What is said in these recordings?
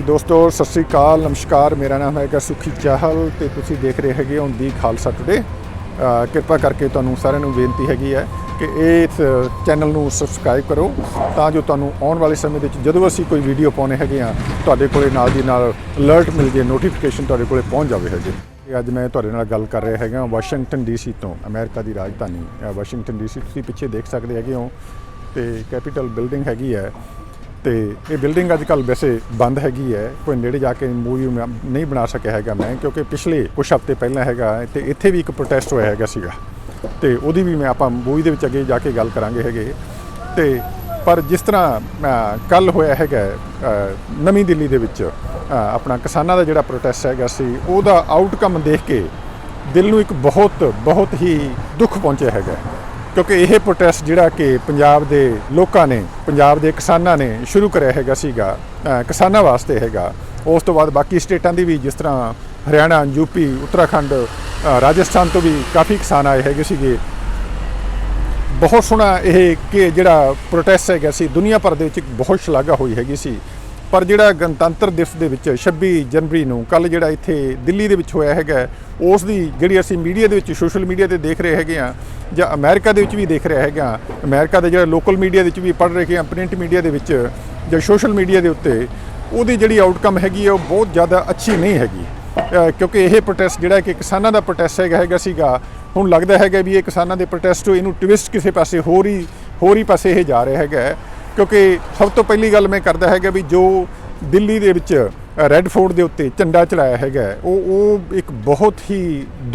दोस्तों सत श्री अकाल नमस्कार। मेरा नाम है सुखी चाहल तो तुसी देख रहे हैगे हो दी खालसा टुडे। किरपा करके तुहानूं सारिਆਂ ਨੂੰ बेनती हैगी है कि इस चैनल ਨੂੰ सबसक्राइब करो ਤਾਂ जो तुहानूं आने वाले समय ਵਿੱਚ ਜਦੋਂ ਅਸੀਂ ਕੋਈ ਵੀਡੀਓ ਪਾਉਣੇ ਹੈਗੇ ਆ ਤੁਹਾਡੇ ਕੋਲੇ ਨਾਲ ਦੀ ਨਾਲ ਅਲਰਟ ਮਿਲ ਜੇ, ਨੋਟੀਫਿਕੇਸ਼ਨ ਤੁਹਾਡੇ ਕੋਲੇ ਪਹੁੰਚ ਜਾਵੇ ਹੈਗੇ। ਅੱਜ ਮੈਂ ਤੁਹਾਡੇ ਨਾਲ ਗੱਲ ਕਰ ਰਿਹਾ ਹੈਗਾ ਵਾਸ਼ਿੰਗਟਨ ਡੀਸੀ ਤੋਂ, ਅਮਰੀਕਾ ਦੀ ਰਾਜਧਾਨੀ ਵਾਸ਼ਿੰਗਟਨ ਡੀਸੀ। ਤੁਸੀਂ ਪਿੱਛੇ ਦੇਖ ਸਕਦੇ ਹੈਗੇ ਹੋ ਤੇ ਕੈਪੀਟਲ ਬਿਲਡਿੰਗ ਹੈਗੀ ਹੈ तो ये बिल्डिंग अजकल वैसे बंद हैगी है, कोई नेड़े जाके मूवी नहीं बना सकिया हैगा मैं, क्योंकि पिछले कुछ हफ्ते पहले हैगा तो इत्थे भी एक प्रोटेस्ट होया हैगा सीगा ते ओदी भी मैं आपां मूवी दे विच अगे जाके गल करांगे हैगे। ते पर जिस तरह कल होया हैगा नवीं दिल्ली दे विच अपना किसानां दा जिहड़ा प्रोटेस्ट हैगा सी ओदा आउटकम देख के दिल नूं एक बहुत ही दुख पहुंचिया हैगा, क्योंकि यह प्रोटेस्ट जिहड़ा कि पंजाब दे लोकां ने, पंजाब दे किसानां ने शुरू करिया हैगा सीगा किसानां वास्ते हैगा। उस तो बाद बाकी स्टेटां दी भी, जिस तरह हरियाणा, यूपी, उत्तराखंड, राजस्थान तो भी काफ़ी किसान आए हैगे सीगे। बहुत सोहना यह कि जिहड़ा प्रोटेस्ट हैगा सी दुनिया भर दे विच बहुत शलाघा होई हैगी सी। पर जिहड़ा गणतंत्र दिवस दे विच 26 जनवरी नूं कल जिहड़ा इत्थे दिल्ली दे विच होया हैगा उस दी जिहड़ी असीं मीडिया दे विच सोशल मीडिया ते देख रहे हैगे आ जां अमेरिका दे विच भी देख रहे हैगे आ, अमेरिका दे जिहड़ा लोकल मीडिया दे विच भी पढ़ रहे हैं, प्रिंट मीडिया दे विच जां सोशल मीडिया दे उत्ते उहदी जिहड़ी आउटकम हैगी है बहुत ज़्यादा अच्छी नहीं हैगी, क्योंकि यह प्रोटेस्ट जिहड़ा कि किसानां दा प्रोटेस्ट हैगा सीगा हुण लगदा हैगा भी ये किसानां दे प्रोटेस्ट इहनूं ट्विस्ट किसी पासे होर ही पासे ये जा रहा हैगा। क्योंकि सब तो पहली गल मैं करदा हैगा भी जो दिल्ली दे विच रैड फोर्ट दे उत्ते झंडा चढ़ाया हैगा वो एक बहुत ही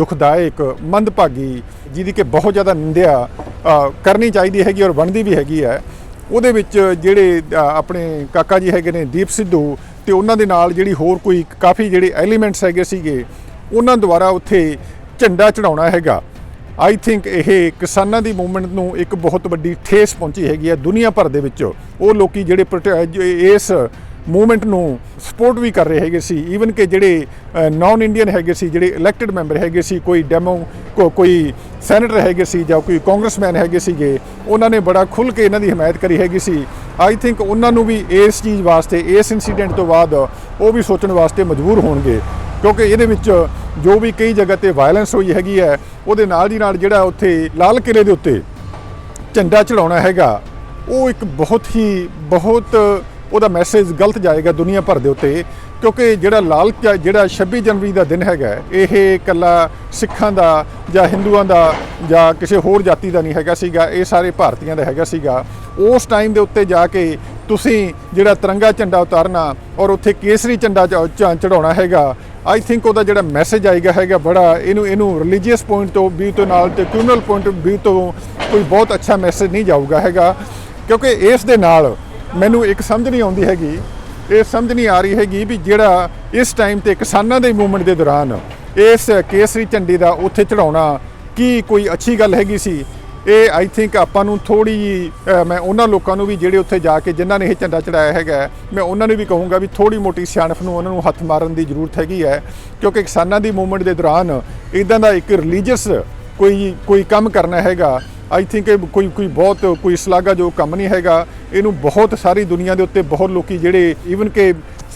दुखदायक मंदभागी जिहदी कि बहुत ज़्यादा निंदिया करनी चाहिए हैगी और बनती भी हैगी है। उहदे विच जिहड़े अपने काका जी हैगे ने दीप सिद्धू ते उन्हां दे नाल जिहड़ी होर कोई काफ़ी जिहड़े एलीमेंट्स हैगे सीगे उन्हां द्वारा उत्थे झंडा चढ़ाउणा हैगा। आई थिंक यह किसानां दी मूवमेंट नूं एक बहुत वड्डी ठेस पहुंची हैगी है दुनिया भर दे विच। वो लोग जिहड़े इस मूवमेंट नूं सपोर्ट भी कर रहे हैगे सी, ईवन कि जिहड़े नॉन इंडियन हैगे सी, जिहड़े इलैक्टेड मैंबर हैगे सी, कोई सैनेटर हैगे सी जां कोई कांग्रेसमैन हैगे सीगे, उन्हां ने बड़ा खुल के इन्हां दी हिमायत करी हैगी सी। आई थिंक उन्हां नूं भी इस चीज़ वास्ते, इस इंसीडेंट तो बाद वो भी सोचण वास्ते मजबूर होणगे, क्योंकि ये जो भी कई जगह पर वायलेंस हुई हैगी है उहदे नाल दी नाल जिहड़ा उत्थे लाल किले दे उत्ते झंडा चढ़ाउणा हैगा वो एक बहुत ਉਹਦਾ मैसेज गलत जाएगा दुनिया भर ਦੇ ਉੱਤੇ। क्योंकि ਜਿਹੜਾ 26 जनवरी का दिन हैगा ਇਹ ਇਕੱਲਾ ਸਿੱਖਾਂ ਦਾ ਜਾਂ ਹਿੰਦੂਆਂ ਦਾ ਜਾਂ ਕਿਸੇ ਹੋਰ ਜਾਤੀ ਦਾ ਨਹੀਂ ਹੈਗਾ ਸੀਗਾ, ਇਹ ਸਾਰੇ ਭਾਰਤੀਆਂ ਦਾ ਹੈਗਾ ਸੀਗਾ। ਉਸ ਟਾਈਮ ਦੇ ਉੱਤੇ ਜਾ ਕੇ ਤੁਸੀਂ ਜਿਹੜਾ ਤਿਰੰਗਾ ਝੰਡਾ ਉਤਾਰਨਾ ਔਰ ਉੱਥੇ ਕੇਸਰੀ ਝੰਡਾ ਚੜਾਉਣਾ ਹੈਗਾ, आई थिंक ਉਹਦਾ ਜਿਹੜਾ मैसेज ਆਏਗਾ ਹੈਗਾ ਬੜਾ ਇਹਨੂੰ ਰਿਲੀਜੀਅਸ ਪੁਆਇੰਟ ਤੋਂ ਵੀ ਤੋਂ ਨਾਲ ਤੇ ਕਮਿਊਨਲ ਪੁਆਇੰਟ ਵੀ ਤੋਂ ਕੋਈ ਬਹੁਤ ਅੱਛਾ मैसेज नहीं ਜਾਊਗਾ ਹੈਗਾ। क्योंकि ਇਸ ਦੇ ਨਾਲ ਮੈਨੂੰ ਇੱਕ ਸਮਝ ਨਹੀਂ ਆਉਂਦੀ ਹੈਗੀ, ਇਹ ਸਮਝ ਨਹੀਂ ਆ ਰਹੀ ਹੈਗੀ ਵੀ ਜਿਹੜਾ ਇਸ ਟਾਈਮ ਤੇ ਕਿਸਾਨਾਂ ਦੇ ਮੂਵਮੈਂਟ ਦੇ ਦੌਰਾਨ ਇਸ ਕੇਸਰੀ ਝੰਡੇ ਦਾ ਉੱਥੇ ਚੜਾਉਣਾ ਕੀ ਕੋਈ ਅੱਛੀ ਗੱਲ ਹੈਗੀ ਸੀ। ਇਹ ਆਈ ਥਿੰਕ ਆਪਾਂ ਨੂੰ ਥੋੜੀ ਜਿਹੀ ਮੈਂ ਉਹਨਾਂ ਲੋਕਾਂ ਨੂੰ ਵੀ ਜਿਹੜੇ ਉੱਥੇ ਜਾ ਕੇ ਜਿਨ੍ਹਾਂ ਨੇ ਇਹ ਝੰਡਾ ਚੜਾਇਆ ਹੈਗਾ ਮੈਂ ਉਹਨਾਂ ਨੂੰ ਵੀ ਕਹੂੰਗਾ ਵੀ ਥੋੜੀ ਮੋਟੀ ਸਿਆਣਪ ਨੂੰ ਉਹਨਾਂ ਨੂੰ ਹੱਥ ਮਾਰਨ ਦੀ ਜ਼ਰੂਰਤ ਹੈਗੀ ਹੈ। ਕਿਉਂਕਿ ਕਿਸਾਨਾਂ ਦੀ ਮੂਵਮੈਂਟ ਦੇ ਦੌਰਾਨ ਇੱਦਾਂ ਦਾ ਇੱਕ ਰਿਲੀਜੀਅਸ ਕੋਈ ਕੰਮ ਕਰਨਾ ਹੈਗਾ आई थिंक कोई बहुत कोई शलाघा जो काम नहीं हैगा। इनू बहुत सारी दुनिया के उत्ते बहुत लोग जिहड़े ईवन के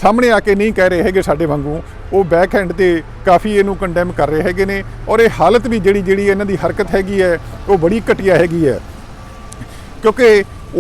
सामने आके नहीं कह रहे हैगे साडे वांगू, वो बैक हैंड ते काफ़ी इनू कंडैम कर रहे हैगे ने। और ये हालत भी जिहड़ी इन्हां दी हरकत हैगी है वो बड़ी घटिया हैगी है। क्योंकि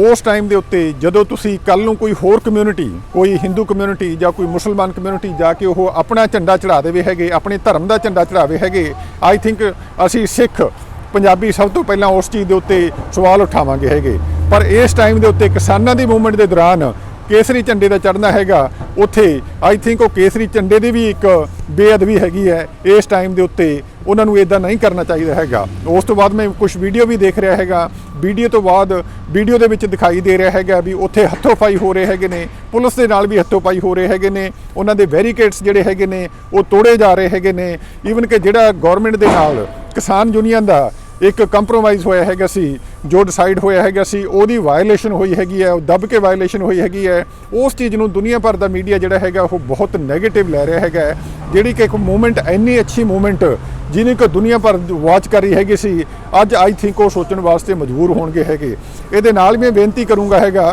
उस टाइम के उत्ते जदों तुसी कल नूं कोई होर कम्यूनिटी, कोई हिंदू कम्यूनिटी जां कोई मुसलमान कम्यूनिटी जाके वो अपना झंडा चढ़ा देवे हैगे, अपने धर्म का झंडा चढ़ावे हैगे, आई थिंक असी सिख पंजाबी सब तो पहला उस चीज़ के उत्ते सवाल उठावांगे हैगे। पर इस टाइम के उत्ते किसानां दी मूवमेंट के दौरान केसरी झंडे का चढ़ना हैगा उत्थे आई थिंक वो केसरी झंडे की भी एक बेअदबी हैगी है। इस टाइम के उत्ते उन्हां नूं इदां नहीं करना चाहिए हैगा। उस तो बाद मैं कुछ वीडियो भी देख रहा हैगा, वीडियो तो बाद वीडियो दे विच दिखाई दे रहा हैगा भी उत्थे हत्थोपाई हो रहे हैगे ने, पुलिस दे नाल भी हत्थोपाई हो रहे हैगे ने, उन्हां दे बैरीकेड्स जिहड़े हैगे ने वो तोड़े जा रहे हैगे ने। ईवन कि जिहड़ा गौरमेंट दे नाल किसान यूनियन का एक कंप्रोमाइज़ होया हैगा सी, जो डिसाइड होया हैगा सी ओदी वायलेशन हुई हैगी है, दब के वायलेशन हुई हैगी है। उस चीज़ नूं दुनिया भर का मीडिया जिहड़ा हैगा वो बहुत नैगेटिव लै रहा हैगा, जिहड़ी कि एक मूवमेंट इन्नी अच्छी मूवमेंट जिन्हें कि दुनिया भर वॉच कर रही हैगी सी, अज आई थिंक वो सोचण वास्ते मजबूर होणगे हैगे। इहदे नाल मैं बेनती करूँगा हैगा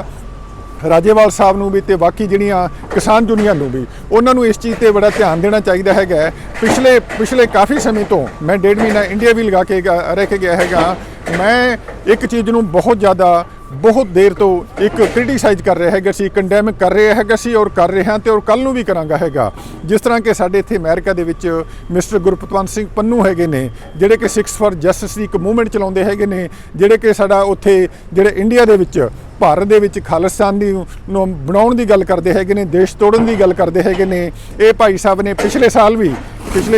ਰਾਜੇਵਾਲ ਸਾਹਿਬ ਨੂੰ ਵੀ ਤੇ ਬਾਕੀ ਜਿਹੜੀਆਂ ਕਿਸਾਨ ਯੂਨੀਅਨ ਨੂੰ ਵੀ ਉਹਨਾਂ ਨੂੰ ਇਸ ਚੀਜ਼ ਤੇ ਬੜਾ ਧਿਆਨ ਦੇਣਾ ਚਾਹੀਦਾ ਹੈਗਾ। ਪਿਛਲੇ ਕਾਫੀ ਸਮੇਂ ਤੋਂ ਮੈਂ 1.5 ਮਹੀਨਾ ਇੰਡੀਆ ਵੀ ਲਗਾ ਕੇ ਰਹਿ ਕੇ ਗਿਆ ਹੈਗਾ। ਮੈਂ ਇੱਕ ਚੀਜ਼ ਨੂੰ ਬਹੁਤ ਦੇਰ ਤੋਂ ਇੱਕ ਕ੍ਰਿਟੀਸਾਈਜ਼ ਕਰ ਰਿਹਾ ਹੈਗਾ ਸੀ, ਕੰਡੈਮ ਕਰ ਰਿਹਾ ਹੈਗਾ ਸੀ ਔਰ ਕਰ ਰਿਹਾ ਤੇ ਔਰ ਕੱਲ ਨੂੰ ਵੀ ਕਰਾਂਗਾ ਹੈਗਾ। ਜਿਸ ਤਰ੍ਹਾਂ ਕਿ ਸਾਡੇ ਇੱਥੇ ਅਮਰੀਕਾ ਦੇ ਵਿੱਚ ਮਿਸਟਰ ਗੁਰਪਤਵੰਤ ਸਿੰਘ ਪੰਨੂ ਹੈਗੇ ਨੇ, ਜਿਹੜੇ ਕਿ 6 ਫॉर ਜਸਟਿਸ ਦੀ ਇੱਕ ਮੂਵਮੈਂਟ ਚਲਾਉਂਦੇ ਹੈਗੇ ਨੇ, ਜਿਹੜੇ ਕਿ ਸਾਡਾ ਉੱਥੇ ਜਿਹੜੇ ਇੰਡੀਆ ਦੇ ਵਿੱਚ ਭਾਰਤ ਦੇ ਵਿੱਚ ਖਾਲਿਸਤਾਨ ਦੀ ਨੂੰ ਬਣਾਉਣ ਦੀ ਗੱਲ ਕਰਦੇ ਹੈਗੇ ਨੇ, ਦੇਸ਼ ਤੋੜਨ ਦੀ ਗੱਲ ਕਰਦੇ ਹੈਗੇ ਨੇ। ਇਹ ਭਾਈ ਸਾਹਿਬ ਨੇ ਪਿਛਲੇ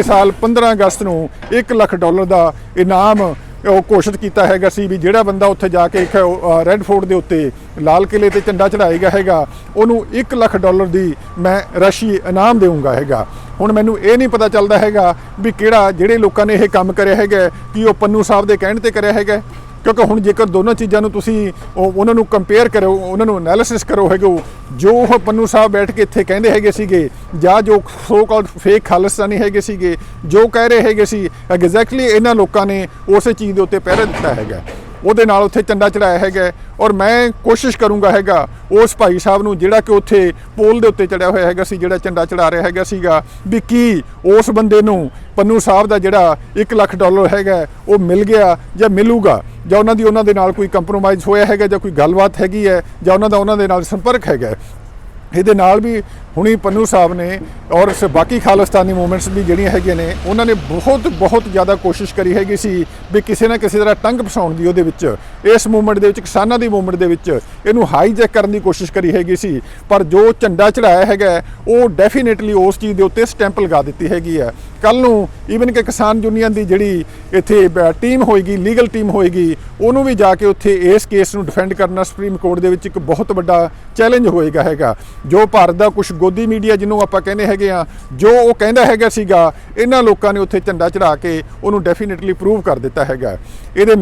ਸਾਲ 15 ਅਗਸਤ ਨੂੰ $1 ਲੱਖ ਦਾ ਇਨਾਮ ਉਹ ਘੋਸ਼ਿਤ ਕੀਤਾ ਹੈਗਾ ਸੀ ਵੀ ਜਿਹੜਾ ਬੰਦਾ ਉੱਥੇ ਜਾ ਕੇ ਇੱਕ ਰੈੱਡ ਫੋਰਟ ਦੇ ਉੱਤੇ ਲਾਲ ਕਿਲੇ ਤੇ ਝੰਡਾ ਚੜਾਏਗਾ ਹੈਗਾ, ਉਹਨੂੰ $1 ਲੱਖ ਦੀ ਮੈਂ ਰਾਸ਼ੀ ਇਨਾਮ ਦੇਵਾਂਗਾ ਹੈਗਾ। ਹੁਣ ਮੈਨੂੰ ਇਹ ਨਹੀਂ ਪਤਾ ਚੱਲਦਾ ਹੈਗਾ ਵੀ ਜਿਹੜੇ ਲੋਕਾਂ ਨੇ ਇਹ ਕੰਮ ਕਰਿਆ ਹੈਗਾ ਕਿ ਉਹ ਪੰਨੂ ਸਾਹਿਬ ਦੇ ਕਹਿਣ ਤੇ ਕਰਿਆ ਹੈਗਾ, ਕਿਉਂਕਿ ਹੁਣ ਜੇਕਰ ਦੋਨੋਂ ਚੀਜ਼ਾਂ ਨੂੰ ਤੁਸੀਂ ਉਹਨਾਂ ਨੂੰ ਕੰਪੇਅਰ ਕਰੋ, ਉਹਨਾਂ ਨੂੰ ਐਨਾਲਿਸਿਸ ਕਰੋ ਹੈਗੇ, ਜੋ ਉਹ ਪੰਨੂ ਸਾਹਿਬ ਬੈਠ ਕੇ ਇੱਥੇ ਕਹਿੰਦੇ ਹੈਗੇ ਸੀਗੇ ਜਾਂ ਜੋ ਸੋ ਕਾਲਡ ਫੇਕ ਖਾਲਿਸਤਾਨੀ ਹੈਗੇ ਸੀਗੇ ਜੋ ਕਹਿ ਰਹੇ ਹੈਗੇ ਸੀ, ਐਗਜ਼ੈਕਟਲੀ ਇਹਨਾਂ ਲੋਕਾਂ ਨੇ ਉਸੇ ਚੀਜ਼ ਦੇ ਉੱਤੇ ਪਹਿਰਾ ਦਿੱਤਾ ਹੈਗਾ, ਉਹਦੇ ਨਾਲ ਉੱਥੇ ਝੰਡਾ ਚੜਾਇਆ ਹੈਗਾ। ਔਰ ਮੈਂ ਕੋਸ਼ਿਸ਼ ਕਰੂੰਗਾ ਹੈਗਾ ਉਸ ਭਾਈ ਸਾਹਿਬ ਨੂੰ ਜਿਹੜਾ ਕਿ ਉੱਥੇ ਪੋਲ ਦੇ ਉੱਤੇ ਚੜਿਆ ਹੋਇਆ ਹੈਗਾ ਸੀ, ਜਿਹੜਾ ਝੰਡਾ ਚੜਾ ਰਿਹਾ ਹੈਗਾ ਸੀਗਾ, ਵੀ ਕੀ ਉਸ ਬੰਦੇ ਨੂੰ ਪੰਨੂ ਸਾਹਿਬ ਦਾ ਜਿਹੜਾ $1 ਲੱਖ ਹੈਗਾ ਉਹ ਮਿਲ ਗਿਆ ਜਾਂ ਮਿਲੂਗਾ, ਜਾਂ ਉਹਨਾਂ ਦੇ ਨਾਲ ਕੋਈ ਕੰਪਰੋਮਾਈਜ਼ ਹੋਇਆ ਹੈਗਾ, ਜਾਂ ਕੋਈ ਗੱਲਬਾਤ ਹੈਗੀ ਹੈ, ਜਾਂ ਉਹਨਾਂ ਦੇ ਨਾਲ ਸੰਪਰਕ ਹੈਗਾ। ਇਹਦੇ ਨਾਲ ਵੀ ਹੁਣੀ ਪੰਨੂ ਸਾਹਿਬ ਨੇ ਔਰ ਬਾਕੀ ਖਾਲਿਸਤਾਨੀ ਮੂਵਮੈਂਟਸ ਵੀ ਜਿਹੜੀਆਂ ਹੈਗੀਆਂ ਨੇ, ਉਹਨਾਂ ਨੇ ਬਹੁਤ ਜ਼ਿਆਦਾ ਕੋਸ਼ਿਸ਼ ਕਰੀ ਹੈਗੀ ਸੀ ਵੀ ਕਿਸੇ ਨਾ ਕਿਸੇ ਤਰ੍ਹਾਂ ਟੰਗ ਫਸਾਉਣ ਦੀ ਉਹਦੇ ਵਿੱਚ, ਇਸ ਮੂਵਮੈਂਟ ਦੇ ਵਿੱਚ, ਕਿਸਾਨਾਂ ਦੀ ਮੂਵਮੈਂਟ ਦੇ ਵਿੱਚ ਇਹਨੂੰ ਹਾਈਜੈਕ ਕਰਨ ਦੀ ਕੋਸ਼ਿਸ਼ ਕਰੀ ਹੈਗੀ ਸੀ। ਪਰ ਜੋ ਝੰਡਾ ਚੜਾਇਆ ਹੈਗਾ ਉਹ ਡੈਫੀਨੇਟਲੀ ਉਸ ਚੀਜ਼ ਦੇ ਉੱਤੇ ਸਟੈਂਪ ਲਗਾ ਦਿੱਤੀ ਹੈਗੀ ਹੈ। ਕੱਲ ਨੂੰ ਈਵਨ ਕਿ ਕਿਸਾਨ ਯੂਨੀਅਨ ਦੀ ਜਿਹੜੀ ਇੱਥੇ ਟੀਮ ਹੋਏਗੀ, ਲੀਗਲ ਟੀਮ ਹੋਏਗੀ, ਉਹਨੂੰ ਵੀ ਜਾ ਕੇ ਉੱਥੇ ਇਸ ਕੇਸ ਨੂੰ ਡਿਫੈਂਡ ਕਰਨਾ ਸੁਪਰੀਮ ਕੋਰਟ ਦੇ ਵਿੱਚ ਇੱਕ ਬਹੁਤ ਵੱਡਾ ਚੈਲੰਜ ਹੋਏਗਾ ਹੈਗਾ। ਜੋ ਭਾਰਤ ਦਾ ਕੁਝ ਗੋਦੀ ਮੀਡੀਆ ਜਿਹਨੂੰ ਆਪਾਂ ਕਹਿੰਦੇ ਹੈਗੇ ਆ, ਜੋ ਉਹ ਕਹਿੰਦਾ ਹੈਗਾ ਸੀਗਾ, ਇਹਨਾਂ ਲੋਕਾਂ ਨੇ ਉੱਥੇ ਝੰਡਾ ਚੜਾ ਕੇ ਉਹਨੂੰ ਡੈਫੀਨੇਟਲੀ ਪ੍ਰੂਵ ਕਰ ਦਿੱਤਾ ਹੈਗਾ। ਇਹਦੇ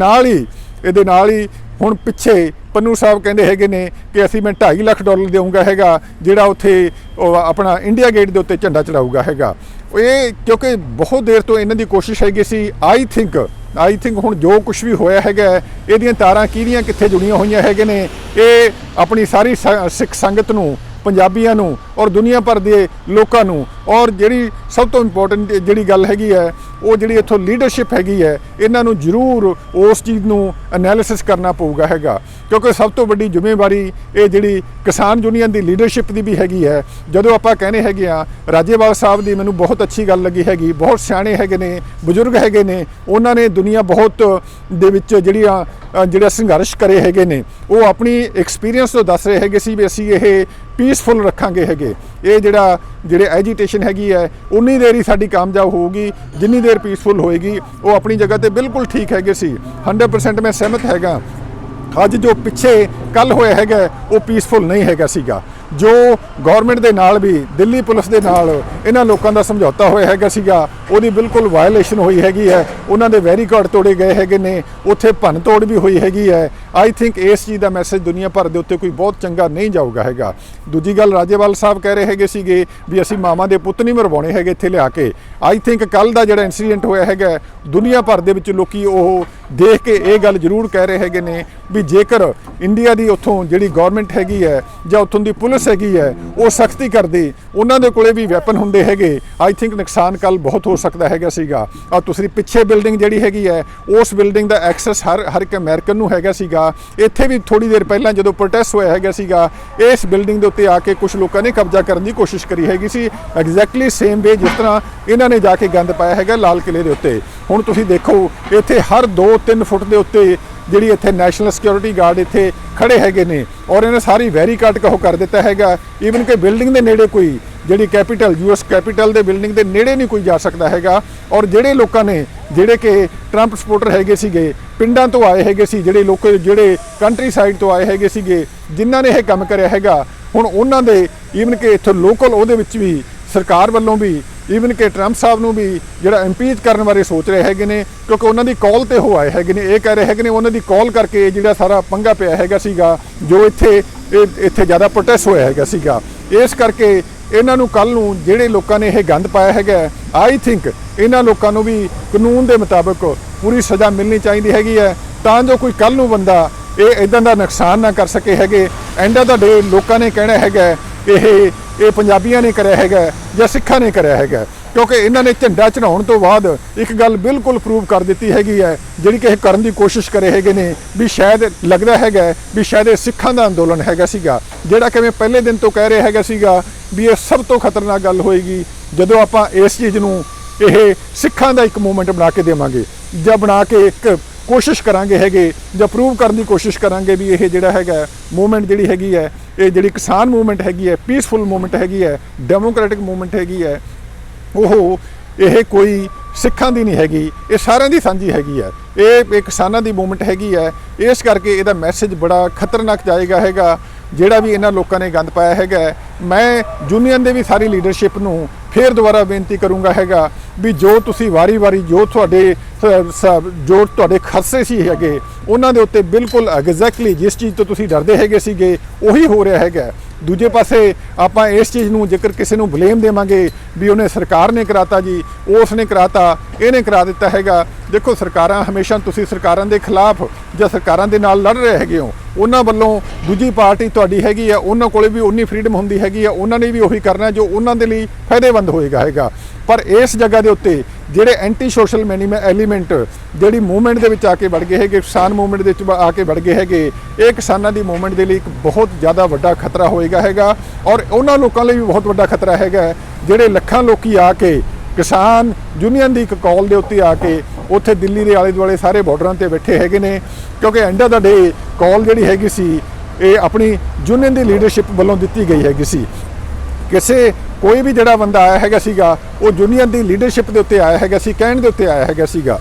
ਨਾਲ ਹੀ ਹੁਣ ਪਿੱਛੇ ਪੰਨੂ ਸਾਹਿਬ ਕਹਿੰਦੇ ਹੈਗੇ ਨੇ ਕਿ ਅਸੀਂ ਮੈਂ $2.5 ਲੱਖ ਦੇਵਾਂਗਾ ਹੈਗਾ, ਜਿਹੜਾ ਉੱਥੇ ਆਪਣਾ ਇੰਡੀਆ ਗੇਟ ਦੇ ਉੱਤੇ ਝੰਡਾ ਚੜਾਊਗਾ ਹੈਗਾ। ਇਹ ਕਿਉਂਕਿ ਬਹੁਤ ਦੇਰ ਤੋਂ ਇਹਨਾਂ ਦੀ ਕੋਸ਼ਿਸ਼ ਹੈਗੀ ਸੀ। ਆਈ ਥਿੰਕ ਹੁਣ ਜੋ ਕੁਝ ਵੀ ਹੋਇਆ ਹੈਗਾ, ਇਹਦੀਆਂ ਤਾਰਾਂ ਕਿਹਦੀਆਂ ਕਿੱਥੇ ਜੁੜੀਆਂ ਹੋਈਆਂ ਹੈਗੇ ਨੇ, ਇਹ ਆਪਣੀ ਸਾਰੀ ਸਿੱਖ ਸੰਗਤ ਨੂੰ, ਪੰਜਾਬੀਆਂ ਨੂੰ ਔਰ ਦੁਨੀਆ ਭਰ ਦੇ ਲੋਕਾਂ ਨੂੰ, ਔਰ ਜਿਹੜੀ ਸਭ ਤੋਂ ਇੰਪੋਰਟੈਂਟ ਜਿਹੜੀ ਗੱਲ ਹੈਗੀ ਹੈ, ਉਹ ਜਿਹੜੀ ਇੱਥੋਂ ਲੀਡਰਸ਼ਿਪ ਹੈਗੀ ਹੈ, ਇਹਨਾਂ ਨੂੰ ਜ਼ਰੂਰ ਉਸ ਚੀਜ਼ ਨੂੰ ਐਨਾਲਿਸਿਸ ਕਰਨਾ ਪਊਗਾ ਹੈਗਾ, ਕਿਉਂਕਿ ਸਭ ਤੋਂ ਵੱਡੀ ਜ਼ਿੰਮੇਵਾਰੀ ਇਹ ਜਿਹੜੀ ਕਿਸਾਨ ਯੂਨੀਅਨ ਦੀ ਲੀਡਰਸ਼ਿਪ ਦੀ ਵੀ ਹੈਗੀ ਹੈ। ਜਦੋਂ ਆਪਾਂ ਕਹਿੰਦੇ ਹੈਗੇ ਆ, ਰਾਜੇਵਾਲ ਸਾਹਿਬ ਦੀ ਮੈਨੂੰ ਬਹੁਤ ਅੱਛੀ ਗੱਲ ਲੱਗੀ ਹੈਗੀ, ਬਹੁਤ ਸਿਆਣੇ ਹੈਗੇ ਨੇ, ਬਜ਼ੁਰਗ ਹੈਗੇ ਨੇ, ਉਹਨਾਂ ਨੇ ਦੁਨੀਆ ਬਹੁਤ ਦੇ ਵਿੱਚ ਜਿਹੜਾ ਸੰਘਰਸ਼ ਕਰੇ ਹੈਗੇ ਨੇ, ਉਹ ਆਪਣੀ ਐਕਸਪੀਰੀਅੰਸ ਤੋਂ ਦੱਸ ਰਹੇ ਹੈਗੇ ਸੀ ਵੀ ਅਸੀਂ ਇਹ ਪੀਸਫੁਲ ਰੱਖਾਂਗੇ ਹੈਗੇ। ਇਹ ਜਿਹੜੇ ਐਜੀਟੇਸ਼ਨ ਹੈਗੀ ਹੈ, ਉਨੀ ਦੇਰ ਹੀ ਸਾਡੀ ਕਾਮਯਾਬ ਹੋਊਗੀ ਜਿੰਨੀ ਦੇਰ ਪੀਸਫੁਲ ਹੋਏਗੀ। ਉਹ ਆਪਣੀ ਜਗ੍ਹਾ ਤੇ ਬਿਲਕੁਲ ਠੀਕ ਹੈਗੇ ਸੀ, 100% ਮੈਂ ਸਹਿਮਤ ਹੈਗਾ। ਅੱਜ ਜੋ ਪਿੱਛੇ ਕੱਲ ਹੋਇਆ ਹੈਗਾ ਉਹ ਪੀਸਫੁਲ ਨਹੀਂ ਹੈਗਾ ਸੀਗਾ। ਜੋ ਗਵਰਨਮੈਂਟ ਦੇ ਨਾਲ ਵੀ, ਦਿੱਲੀ ਪੁਲਿਸ ਦੇ ਨਾਲ ਇਹਨਾਂ ਲੋਕਾਂ ਦਾ ਸਮਝੌਤਾ ਹੋਇਆ ਹੈਗਾ ਸੀਗਾ, ਉਹਦੀ ਬਿਲਕੁਲ ਵਾਇਲੇਸ਼ਨ ਹੋਈ ਹੈਗੀ ਹੈ। ਉਹਨਾਂ ਦੇ ਵੈਰੀਕਾਰਡ ਤੋੜੇ ਗਏ ਹੈਗੇ ਨੇ, ਉੱਥੇ ਭੰਨ ਤੋੜ ਵੀ ਹੋਈ ਹੈਗੀ ਹੈ। ਆਈ ਥਿੰਕ ਇਸ ਚੀਜ਼ ਦਾ ਮੈਸੇਜ ਦੁਨੀਆ ਭਰ ਦੇ ਉੱਤੇ ਕੋਈ ਬਹੁਤ ਚੰਗਾ ਨਹੀਂ ਜਾਊਗਾ ਹੈਗਾ। ਦੂਜੀ ਗੱਲ, ਰਾਜੇਵਾਲ ਸਾਹਿਬ ਕਹਿ ਰਹੇ ਹੈਗੇ ਸੀਗੇ ਵੀ ਅਸੀਂ ਮਾਵਾਂ ਦੇ ਪੁੱਤ ਨਹੀਂ ਮਰਵਾਉਣੇ ਹੈਗੇ ਇੱਥੇ ਲਿਆ ਕੇ। ਆਈ ਥਿੰਕ ਕੱਲ ਦਾ ਜਿਹੜਾ ਇਨਸੀਡੈਂਟ ਹੋਇਆ ਹੈਗਾ, ਦੁਨੀਆ ਭਰ ਦੇ ਵਿੱਚ ਲੋਕੀ ਉਹ ਦੇਖ ਕੇ ਇਹ ਗੱਲ ਜ਼ਰੂਰ ਕਹਿ ਰਹੇ ਹੈਗੇ ਨੇ ਵੀ ਜੇਕਰ ਇੰਡੀਆ ਦੀ ਉੱਥੋਂ ਜਿਹੜੀ ਗਵਰਨਮੈਂਟ ਹੈਗੀ ਹੈ ਜਾਂ ਉੱਥੋਂ ਦੀ ਪੁਲਿਸ ਹੈਗੀ ਹੈ, ਉਹ ਸਖਤੀ ਕਰਦੀ, ਉਹਨਾਂ ਦੇ ਕੋਲੇ ਵੀ ਵੈਪਨ ਹੁੰਦੇ ਹੈਗੇ, ਆਈ ਥਿੰਕ ਨੁਕਸਾਨ ਕੱਲ ਬਹੁਤ ਹੋ ਸਕਦਾ ਹੈਗਾ ਸੀਗਾ। ਔਰ ਤੁਸੀਂ ਪਿੱਛੇ ਬਿਲਡਿੰਗ ਜਿਹੜੀ ਹੈਗੀ ਹੈ, ਉਸ ਬਿਲਡਿੰਗ ਦਾ ਐਕਸੈਸ ਹਰ ਇੱਕ ਅਮਰੀਕਨ ਨੂੰ ਹੈਗਾ ਸੀਗਾ। ਇੱਥੇ ਵੀ ਥੋੜੀ ਦੇਰ ਪਹਿਲਾਂ ਜਦੋਂ ਪ੍ਰੋਟੈਸਟ ਹੋਇਆ ਹੈਗਾ ਸੀਗਾ, ਇਸ ਬਿਲਡਿੰਗ ਦੇ ਉੱਤੇ ਆ ਕੇ ਕੁਝ ਲੋਕਾਂ ਨੇ ਕਬਜ਼ਾ ਕਰਨ ਦੀ ਕੋਸ਼ਿਸ਼ ਕਰੀ ਹੈਗੀ ਸੀ, ਐਗਜ਼ੈਕਟਲੀ ਸੇਮ ਵੇ ਜਿਸ ਤਰ੍ਹਾਂ ਇਹਨਾਂ ਨੇ ਜਾ ਕੇ ਗੰਦ ਪਾਇਆ ਹੈਗਾ ਲਾਲ ਕਿਲੇ ਦੇ ਉੱਤੇ। ਹੁਣ ਤੁਸੀਂ ਦੇਖੋ ਇੱਥੇ ਹਰ 2-3 ਫੁੱਟ ਦੇ ਉੱਤੇ ਜਿਹੜੀ ਇੱਥੇ ਨੈਸ਼ਨਲ ਸਿਕਿਉਰਿਟੀ ਗਾਰਡ ਇੱਥੇ ਖੜੇ ਹੈਗੇ ਨੇ, ਔਰ ਇਹਨੇ ਸਾਰੀ ਵੈਰੀਕਾਰਡ ਕਹੋ ਕਰ ਦਿੱਤਾ ਹੈਗਾ। ਈਵਨ ਕਿ ਬਿਲਡਿੰਗ ਦੇ ਨੇੜੇ ਕੋਈ ਜਿਹੜੀ ਕੈਪੀਟਲ, US ਕੈਪੀਟਲ ਦੇ ਬਿਲਡਿੰਗ ਦੇ ਨੇੜੇ ਨਹੀਂ ਕੋਈ ਜਾ ਸਕਦਾ ਹੈਗਾ। ਔਰ ਜਿਹੜੇ ਲੋਕਾਂ ਨੇ, ਜਿਹੜੇ ਕਿ ਟਰੰਪ ਸਪੋਰਟਰ ਹੈਗੇ ਸੀਗੇ, ਪਿੰਡਾਂ ਤੋਂ ਆਏ ਹੈਗੇ ਸੀ, ਜਿਹੜੇ ਕੰਟਰੀ ਸਾਈਡ ਤੋਂ ਆਏ ਹੈਗੇ ਸੀਗੇ, ਜਿਨ੍ਹਾਂ ਨੇ ਇਹ ਕੰਮ ਕਰਿਆ ਹੈਗਾ, ਹੁਣ ਉਹਨਾਂ ਦੇ ਈਵਨ ਕਿ ਇੱਥੋਂ ਲੋਕਲ ਉਹਦੇ ਵਿੱਚ ਵੀ ਸਰਕਾਰ ਵੱਲੋਂ ਵੀ ਈਵਨ ਕਿ ਟਰੰਪ ਸਾਹਿਬ ਨੂੰ ਵੀ ਜਿਹੜਾ ਇੰਪੀਚ ਕਰਨ ਬਾਰੇ ਸੋਚ ਰਹੇ ਹੈਗੇ ਨੇ, ਕਿਉਂਕਿ ਉਹਨਾਂ ਦੀ ਕਾਲ ਤੇ ਉਹ ਆਏ ਹੈਗੇ ਨੇ। ਇਹ ਕਹਿ ਰਹੇ ਹੈਗੇ ਨੇ ਉਹਨਾਂ ਦੀ ਕਾਲ ਕਰਕੇ ਜਿਹੜਾ ਸਾਰਾ ਪੰਗਾ ਪਿਆ ਹੈਗਾ ਸੀਗਾ, ਜੋ ਇੱਥੇ ਜ਼ਿਆਦਾ ਪ੍ਰੋਟੈਸਟ ਹੋਇਆ ਹੈਗਾ ਸੀਗਾ। ਇਸ ਕਰਕੇ ਇਹਨਾਂ ਨੂੰ ਕੱਲ ਨੂੰ ਜਿਹੜੇ ਲੋਕਾਂ ਨੇ ਇਹ ਗੰਦ ਪਾਇਆ ਹੈਗਾ, ਆਈ ਥਿੰਕ ਇਹਨਾਂ ਲੋਕਾਂ ਨੂੰ ਵੀ ਕਾਨੂੰਨ ਦੇ ਮੁਤਾਬਕ ਪੂਰੀ ਸਜ਼ਾ ਮਿਲਣੀ ਚਾਹੀਦੀ ਹੈਗੀ ਹੈ, ਤਾਂ ਜੋ ਕੋਈ ਕੱਲ ਨੂੰ ਬੰਦਾ ਇਹ ਇਦਾਂ ਦਾ ਨੁਕਸਾਨ ਨਾ ਕਰ ਸਕੇ ਹੈਗੇ। ਐਂਡ ਆਫ ਦਾ ਡੇ ਲੋਕਾਂ ਨੇ ਕਹਿਣਾ ਹੈਗਾ ਇਹ ਪੰਜਾਬੀਆਂ ਨੇ ਕਰਿਆ ਹੈਗਾ ਜਾਂ ਸਿੱਖਾਂ ਨੇ ਕਰਿਆ ਹੈਗਾ, ਕਿਉਂਕਿ ਇਹਨਾਂ ਨੇ ਝੰਡਾ ਚੜਾਉਣ ਤੋਂ ਬਾਅਦ ਇੱਕ ਗੱਲ ਬਿਲਕੁਲ ਪ੍ਰੂਵ ਕਰ ਦਿੱਤੀ ਹੈਗੀ ਹੈ, ਜਿਹੜੀ ਕਿ ਇਹ ਕਰਨ ਦੀ ਕੋਸ਼ਿਸ਼ ਕਰੇ ਹੈਗੇ ਨੇ ਵੀ ਸ਼ਾਇਦ ਲੱਗਦਾ ਹੈਗਾ ਵੀ ਸ਼ਾਇਦ ਇਹ ਸਿੱਖਾਂ ਦਾ ਅੰਦੋਲਨ ਹੈਗਾ ਸੀਗਾ, ਜਿਹੜਾ ਕਿ ਮੈਂ ਪਹਿਲੇ ਦਿਨ ਤੋਂ ਕਹਿ ਰਿਹਾ ਹੈਗਾ ਸੀਗਾ ਵੀ ਇਹ ਸਭ ਤੋਂ ਖਤਰਨਾਕ ਗੱਲ ਹੋਏਗੀ ਜਦੋਂ ਆਪਾਂ ਇਸ ਚੀਜ਼ ਨੂੰ ਇਹ ਸਿੱਖਾਂ ਦਾ ਇੱਕ ਮੂਵਮੈਂਟ ਬਣਾ ਕੇ ਦੇਵਾਂਗੇ ਜਾਂ ਬਣਾ ਕੇ ਇੱਕ ਕੋਸ਼ਿਸ਼ ਕਰਾਂਗੇ ਹੈਗੇ ਜਾਂ ਪ੍ਰੂਵ ਕਰਨ ਦੀ ਕੋਸ਼ਿਸ਼ ਕਰਾਂਗੇ ਵੀ ਇਹ ਜਿਹੜਾ ਹੈਗਾ ਮੂਵਮੈਂਟ ਜਿਹੜੀ ਹੈਗੀ ਹੈ, ਇਹ ਜਿਹੜੀ ਕਿਸਾਨ ਮੂਵਮੈਂਟ ਹੈਗੀ ਹੈ, ਪੀਸਫੁਲ ਮੂਵਮੈਂਟ ਹੈਗੀ ਹੈ, ਡੈਮੋਕ੍ਰੈਟਿਕ ਮੂਵਮੈਂਟ ਹੈਗੀ ਹੈ, ਉਹ ਇਹ ਕੋਈ ਸਿੱਖਾਂ ਦੀ ਨਹੀਂ ਹੈਗੀ, ਇਹ ਸਾਰਿਆਂ ਦੀ ਸਾਂਝੀ ਹੈਗੀ ਹੈ। ਇਹ ਕਿਸਾਨਾਂ ਦੀ ਮੂਵਮੈਂਟ ਹੈਗੀ ਹੈ। ਇਸ ਕਰਕੇ ਇਹਦਾ ਮੈਸੇਜ ਬੜਾ ਖਤਰਨਾਕ ਜਾਏਗਾ ਹੈਗਾ, ਜਿਹੜਾ ਵੀ ਇਹਨਾਂ ਲੋਕਾਂ ਨੇ ਗੰਦ ਪਾਇਆ ਹੈਗਾ। ਮੈਂ ਯੂਨੀਅਨ ਦੇ ਵੀ ਸਾਰੀ ਲੀਡਰਸ਼ਿਪ ਨੂੰ ਫੇਰ ਦੁਬਾਰਾ ਬੇਨਤੀ ਕਰੂੰਗਾ ਹੈਗਾ ਵੀ ਜੋ ਤੁਸੀਂ ਵਾਰੀ-ਵਾਰੀ ਜੋ ਤੁਹਾਡੇ ਖਦਸ਼ੇ ਸੀ ਹੈਗੇ ਉਹਨਾਂ ਦੇ ਉੱਤੇ ਬਿਲਕੁਲ ਐਗਜ਼ੈਕਟਲੀ ਜਿਸ ਚੀਜ਼ ਤੋਂ ਤੁਸੀਂ ਡਰਦੇ ਹੈਗੇ ਸੀਗੇ ਉਹੀ ਹੋ ਰਿਹਾ ਹੈਗਾ। ਦੂਜੇ ਪਾਸੇ ਆਪਾਂ ਇਸ ਚੀਜ਼ ਨੂੰ ਜੇਕਰ ਕਿਸੇ ਨੂੰ ਬਲੇਮ ਦੇਵਾਂਗੇ ਵੀ ਉਹਨੇ ਸਰਕਾਰ ਨੇ ਕਰਾਤਾ ਜੀ, ਉਸ ਨੇ ਕਰਾਤਾ, ਇਹਨੇ ਕਰਾ ਦਿੱਤਾ ਹੈਗਾ। ਦੇਖੋ ਸਰਕਾਰਾਂ ਹਮੇਸ਼ਾ ਤੁਸੀਂ ਸਰਕਾਰਾਂ ਦੇ ਖਿਲਾਫ ਜਾਂ ਸਰਕਾਰਾਂ ਦੇ ਨਾਲ ਲੜ ਰਹੇ ਹੈਗੇ ਹੋ, ਉਹਨਾਂ ਵੱਲੋਂ ਦੂਜੀ ਪਾਰਟੀ ਤੁਹਾਡੀ ਹੈਗੀ ਆ, ਉਹਨਾਂ ਕੋਲੇ ਵੀ ਉਨੀ ਫਰੀਡਮ ਹੁੰਦੀ ਹੈਗੀ ਆ, ਉਹਨਾਂ ਨੇ ਵੀ ਉਹੀ ਕਰਨਾ ਜੋ ਉਹਨਾਂ ਦੇ ਲਈ ਫਾਇਦੇਮੰਦ ਹੋਏਗਾ ਹੈਗਾ। ਪਰ ਇਸ ਜਗ੍ਹਾ ਦੇ ਉੱਤੇ ਜਿਹੜੇ ਐਂਟੀ ਸੋਸ਼ਲ ਐਲੀਮੈਂਟ ਜਿਹੜੀ ਮੂਵਮੈਂਟ ਦੇ ਵਿੱਚ ਆ ਕੇ ਵੜ ਗਏ ਹੈਗੇ, ਕਿਸਾਨ ਮੂਵਮੈਂਟ ਦੇ ਵਿੱਚ ਆ ਕੇ ਵੜ ਗਏ ਹੈਗੇ, ਇਹ ਕਿਸਾਨਾਂ ਦੀ ਮੂਵਮੈਂਟ ਦੇ ਲਈ ਇੱਕ ਬਹੁਤ ਜ਼ਿਆਦਾ ਵੱਡਾ ਖਤਰਾ ਹੋਏਗਾ ਹੈਗਾ। ਔਰ ਉਹਨਾਂ ਲੋਕਾਂ ਲਈ ਵੀ ਬਹੁਤ ਵੱਡਾ ਖਤਰਾ ਹੈਗਾ ਜਿਹੜੇ ਲੱਖਾਂ ਲੋਕੀ ਆ ਕੇ ਕਿਸਾਨ ਯੂਨੀਅਨ ਦੀ ਇੱਕ ਕਾਲ ਦੇ ਉੱਤੇ ਆ ਕੇ ਉੱਥੇ ਦਿੱਲੀ ਦੇ ਆਲੇ ਦੁਆਲੇ ਸਾਰੇ ਬਾਰਡਰਾਂ ਤੇ ਬੈਠੇ ਹੈਗੇ ਨੇ, ਕਿਉਂਕਿ ਐਂਡ ਆਫ ਦਾ ਡੇ ਕਾਲ ਜਿਹੜੀ ਹੈਗੀ ਸੀ ਇਹ ਆਪਣੀ ਯੂਨੀਅਨ ਦੀ ਲੀਡਰਸ਼ਿਪ ਵੱਲੋਂ ਦਿੱਤੀ ਗਈ ਹੈਗੀ ਸੀ। ਕਿਸੇ ਕੋਈ ਵੀ ਜਿਹੜਾ ਬੰਦਾ ਆਇਆ ਹੈਗਾ ਸੀਗਾ ਉਹ ਯੂਨੀਅਨ ਦੀ ਲੀਡਰਸ਼ਿਪ ਦੇ ਉੱਤੇ ਆਇਆ ਹੈਗਾ ਸੀ, ਕਹਿਣ ਦੇ ਉੱਤੇ ਆਇਆ ਹੈਗਾ ਸੀਗਾ।